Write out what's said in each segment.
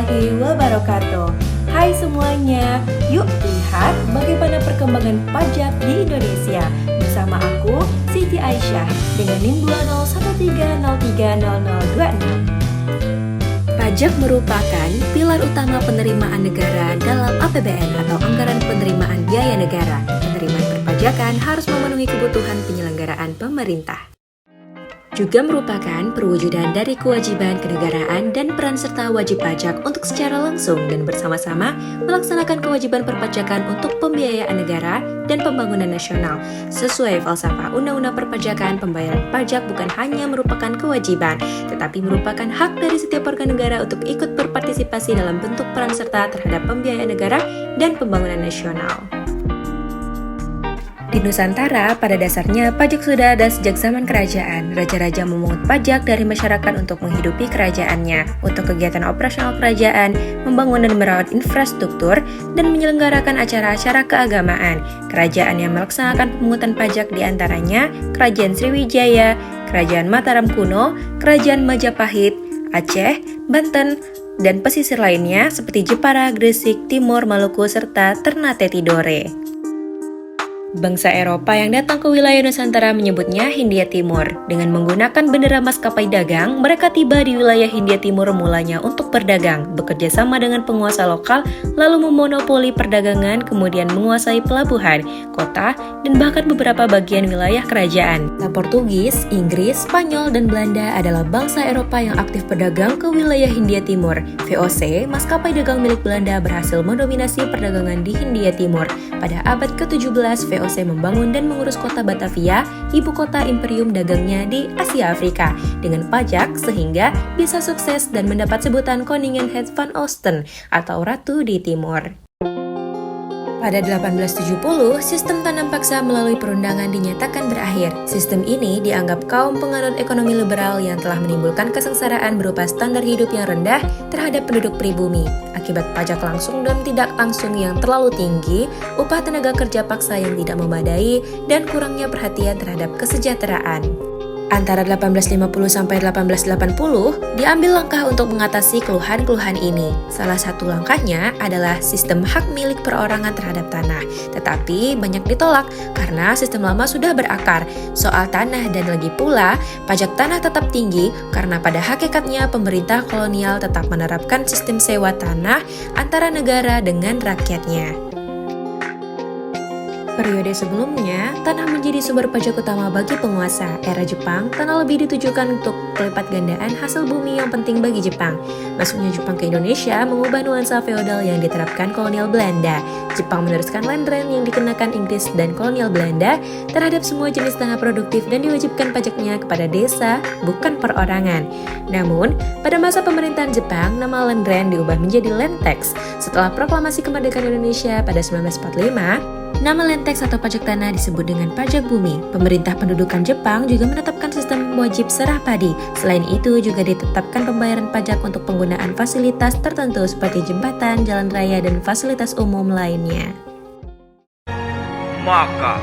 warahmatullahi wabarakatuh. Hai semuanya, yuk lihat bagaimana perkembangan pajak di Indonesia bersama aku, Siti Aisyah, dengan NIM 2013030026. Pajak merupakan pilar utama penerimaan negara dalam APBN atau Anggaran Penerimaan Biaya Negara. Penerimaan perpajakan harus memenuhi kebutuhan penyelenggaraan pemerintah. Juga merupakan perwujudan dari kewajiban kenegaraan dan peran serta wajib pajak untuk secara langsung dan bersama-sama melaksanakan kewajiban perpajakan untuk pembiayaan negara dan pembangunan nasional. Sesuai falsafah Undang-Undang Perpajakan, pembayaran pajak bukan hanya merupakan kewajiban, tetapi merupakan hak dari setiap warga negara untuk ikut berpartisipasi dalam bentuk peran serta terhadap pembiayaan negara dan pembangunan nasional. Di Nusantara, pada dasarnya pajak sudah ada sejak zaman kerajaan. Raja-raja memungut pajak dari masyarakat untuk menghidupi kerajaannya, untuk kegiatan operasional kerajaan, membangun dan merawat infrastruktur, dan menyelenggarakan acara-acara keagamaan. Kerajaan yang melaksanakan pemungutan pajak diantaranya Kerajaan Sriwijaya, Kerajaan Mataram kuno, Kerajaan Majapahit, Aceh, Banten, dan pesisir lainnya seperti Jepara, Gresik, Timor, Maluku, serta Ternate Tidore. Bangsa Eropa yang datang ke wilayah Nusantara menyebutnya Hindia Timur. Dengan menggunakan bendera maskapai dagang, mereka tiba di wilayah Hindia Timur mulanya untuk berdagang, bekerja sama dengan penguasa lokal, lalu memonopoli perdagangan, kemudian menguasai pelabuhan, kota, dan bahkan beberapa bagian wilayah kerajaan. Portugis, Inggris, Spanyol, dan Belanda adalah bangsa Eropa yang aktif berdagang ke wilayah Hindia Timur. VOC, maskapai dagang milik Belanda, berhasil mendominasi perdagangan di Hindia Timur. Pada abad ke-17, VOC membangun dan mengurus kota Batavia, ibu kota imperium dagangnya di Asia Afrika, dengan pajak sehingga bisa sukses dan mendapat sebutan Koningin Het van Oosten atau Ratu di Timur. Pada 1870, sistem tanam paksa melalui perundangan dinyatakan berakhir. Sistem ini dianggap kaum penganut ekonomi liberal yang telah menimbulkan kesengsaraan berupa standar hidup yang rendah terhadap penduduk pribumi. Akibat pajak langsung dan tidak langsung yang terlalu tinggi, upah tenaga kerja paksa yang tidak memadai, dan kurangnya perhatian terhadap kesejahteraan. Antara 1850 sampai 1880, diambil langkah untuk mengatasi keluhan-keluhan ini. Salah satu langkahnya adalah sistem hak milik perorangan terhadap tanah. Tetapi banyak ditolak karena sistem lama sudah berakar soal tanah, dan lagi pula pajak tanah tetap tinggi karena pada hakikatnya pemerintah kolonial tetap menerapkan sistem sewa tanah antara negara dengan rakyatnya. Periode sebelumnya, tanah menjadi sumber pajak utama bagi penguasa. Era Jepang, tanah lebih ditujukan untuk pelipat gandaan hasil bumi yang penting bagi Jepang. Masuknya Jepang ke Indonesia mengubah nuansa feodal yang diterapkan kolonial Belanda. Jepang meneruskan land rent yang dikenakan Inggris dan kolonial Belanda terhadap semua jenis tanah produktif dan diwajibkan pajaknya kepada desa, bukan perorangan. Namun, pada masa pemerintahan Jepang, nama land rent diubah menjadi land tax. Setelah proklamasi kemerdekaan Indonesia pada 1945, nama land tax atau pajak tanah disebut dengan pajak bumi. Pemerintah pendudukan Jepang juga menetapkan sistem wajib serah padi. Selain itu juga ditetapkan pembayaran pajak untuk penggunaan fasilitas tertentu seperti jembatan, jalan raya, dan fasilitas umum lainnya. Maka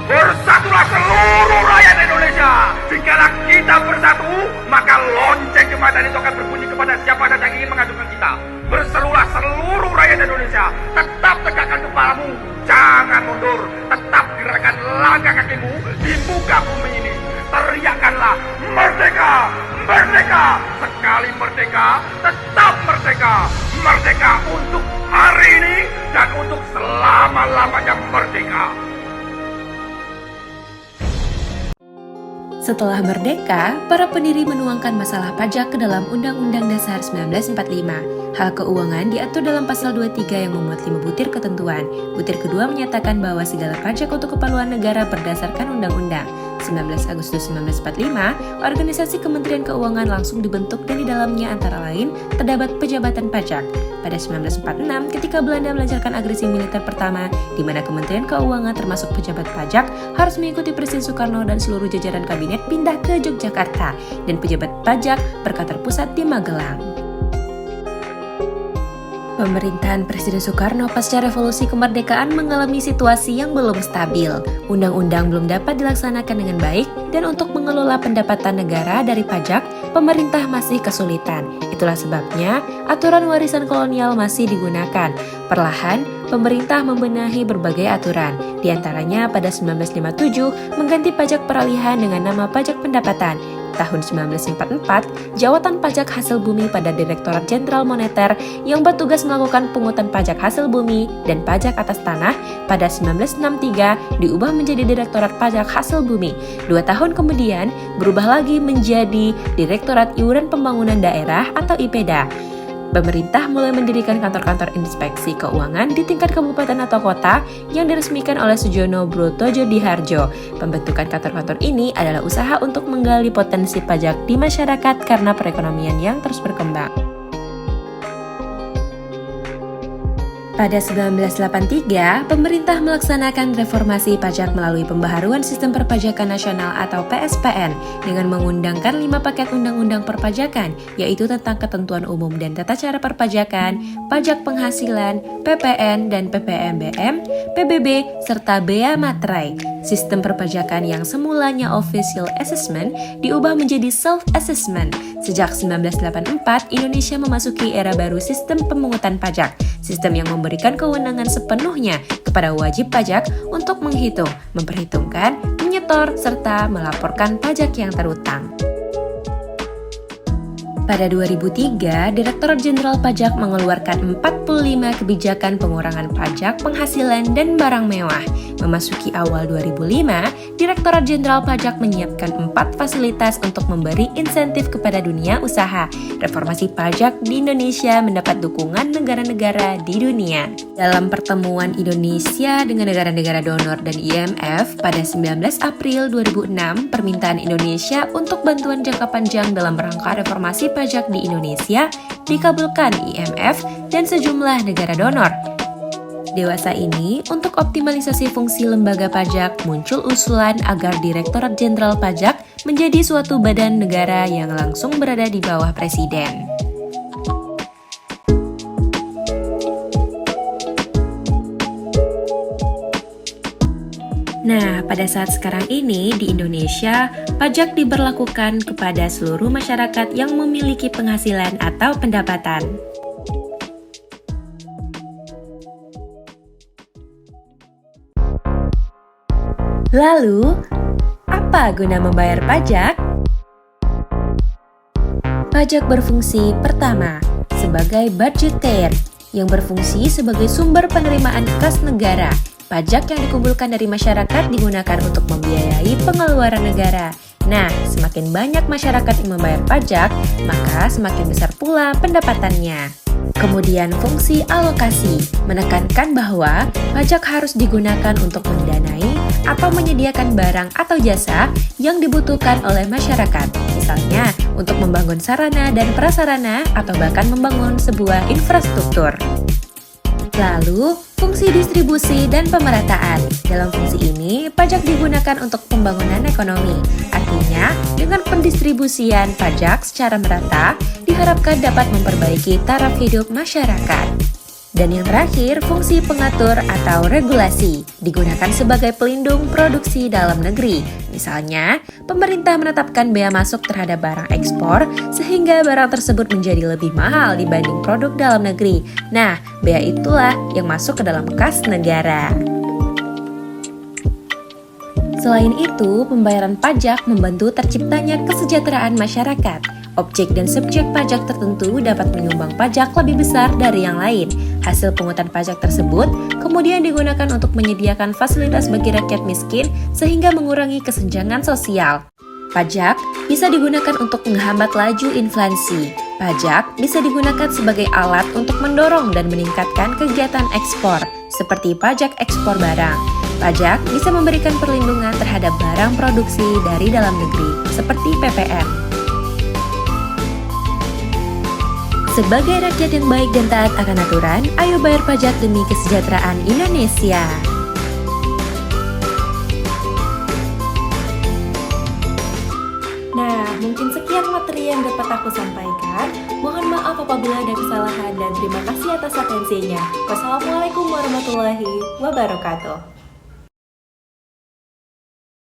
bersatulah seluruh rakyat Indonesia. Jikalau kita bersatu, maka lonceng jembatan itu akan berbunyi kepada siapa saja yang ingin mengadukan kita. Berseluruh seluruh rakyat Indonesia, tetap tegakkan kepalamu, jangan mundur, tetap gerakkan langkah kakimu di muka bumi ini. Teriakkanlah merdeka, merdeka, sekali merdeka, tetap merdeka. Merdeka untuk hari ini dan untuk selama-lamanya merdeka. Setelah merdeka, para pendiri menuangkan masalah pajak ke dalam Undang-Undang Dasar 1945. Hal keuangan diatur dalam pasal 23 yang memuat 5 butir ketentuan. Butir kedua menyatakan bahwa segala pajak untuk keperluan negara berdasarkan undang-undang. 19 Agustus 1945, organisasi Kementerian Keuangan langsung dibentuk dan di dalamnya antara lain terdapat Pejabatan Pajak. Pada 1946, ketika Belanda melancarkan agresi militer pertama, di mana Kementerian Keuangan termasuk pejabat pajak harus mengikuti Presiden Soekarno dan seluruh jajaran kabinet pindah ke Yogyakarta, dan pejabat pajak berkantor pusat di Magelang. Pemerintahan Presiden Soekarno pasca revolusi kemerdekaan mengalami situasi yang belum stabil. Undang-undang belum dapat dilaksanakan dengan baik, dan untuk mengelola pendapatan negara dari pajak, pemerintah masih kesulitan. Itulah sebabnya aturan warisan kolonial masih digunakan. Perlahan, pemerintah membenahi berbagai aturan. Di antaranya pada 1957 mengganti pajak peralihan dengan nama pajak pendapatan. Tahun 1944, jawatan pajak hasil bumi pada Direktorat Jenderal Moneter yang bertugas melakukan pungutan pajak hasil bumi dan pajak atas tanah pada 1963 diubah menjadi Direktorat Pajak Hasil Bumi. 2 tahun kemudian berubah lagi menjadi Direktorat Iuran Pembangunan Daerah atau IPEDA. Pemerintah mulai mendirikan kantor-kantor inspeksi keuangan di tingkat kabupaten atau kota yang diresmikan oleh Sujono Brotodjoediharjo. Pembentukan kantor-kantor ini adalah usaha untuk menggali potensi pajak di masyarakat karena perekonomian yang terus berkembang. Pada 1983, pemerintah melaksanakan reformasi pajak melalui pembaharuan sistem perpajakan nasional atau PSPN dengan mengundangkan 5 paket undang-undang perpajakan, yaitu tentang ketentuan umum dan tata cara perpajakan, pajak penghasilan, PPN dan PPNBM, PBB, serta Bea Materai. Sistem perpajakan yang semulanya official assessment diubah menjadi self-assessment. Sejak 1984, Indonesia memasuki era baru sistem pemungutan pajak, sistem yang memberikan kewenangan sepenuhnya kepada wajib pajak untuk menghitung, memperhitungkan, menyetor, serta melaporkan pajak yang terutang. Pada 2003, Direktorat Jenderal Pajak mengeluarkan 45 kebijakan pengurangan pajak penghasilan dan barang mewah. Memasuki awal 2005, Direktorat Jenderal Pajak menyiapkan 4 fasilitas untuk memberi insentif kepada dunia usaha. Reformasi pajak di Indonesia mendapat dukungan negara-negara di dunia. Dalam pertemuan Indonesia dengan negara-negara donor dan IMF pada 19 April 2006, permintaan Indonesia untuk bantuan jangka panjang dalam rangka reformasi pajak di Indonesia dikabulkan IMF dan sejumlah negara donor. Dewasa ini, untuk optimalisasi fungsi lembaga pajak, muncul usulan agar Direktorat Jenderal Pajak menjadi suatu badan negara yang langsung berada di bawah Presiden. Nah, pada saat sekarang ini di Indonesia, pajak diberlakukan kepada seluruh masyarakat yang memiliki penghasilan atau pendapatan. Lalu, apa guna membayar pajak? Pajak berfungsi pertama sebagai budgeter yang berfungsi sebagai sumber penerimaan kas negara. Pajak yang dikumpulkan dari masyarakat digunakan untuk membiayai pengeluaran negara. Nah, semakin banyak masyarakat yang membayar pajak, maka semakin besar pula pendapatannya. Kemudian fungsi alokasi, menekankan bahwa pajak harus digunakan untuk mendanai atau menyediakan barang atau jasa yang dibutuhkan oleh masyarakat. Misalnya, untuk membangun sarana dan prasarana atau bahkan membangun sebuah infrastruktur. Lalu, fungsi distribusi dan pemerataan. Dalam fungsi ini, pajak digunakan untuk pembangunan ekonomi. Artinya, dengan pendistribusian pajak secara merata, diharapkan dapat memperbaiki taraf hidup masyarakat. Dan yang terakhir, fungsi pengatur atau regulasi digunakan sebagai pelindung produksi dalam negeri. Misalnya, pemerintah menetapkan bea masuk terhadap barang ekspor sehingga barang tersebut menjadi lebih mahal dibanding produk dalam negeri. Nah, bea itulah yang masuk ke dalam kas negara. Selain itu, pembayaran pajak membantu terciptanya kesejahteraan masyarakat. Objek dan subjek pajak tertentu dapat menyumbang pajak lebih besar dari yang lain. Hasil pungutan pajak tersebut kemudian digunakan untuk menyediakan fasilitas bagi rakyat miskin sehingga mengurangi kesenjangan sosial. Pajak bisa digunakan untuk menghambat laju inflasi. Pajak bisa digunakan sebagai alat untuk mendorong dan meningkatkan kegiatan ekspor, seperti pajak ekspor barang. Pajak bisa memberikan perlindungan terhadap barang produksi dari dalam negeri, seperti PPN. Sebagai rakyat yang baik dan taat akan aturan, ayo bayar pajak demi kesejahteraan Indonesia. Nah, mungkin sekian materi yang dapat aku sampaikan. Mohon maaf apabila ada kesalahan dan terima kasih atas atensinya. Wassalamualaikum warahmatullahi wabarakatuh.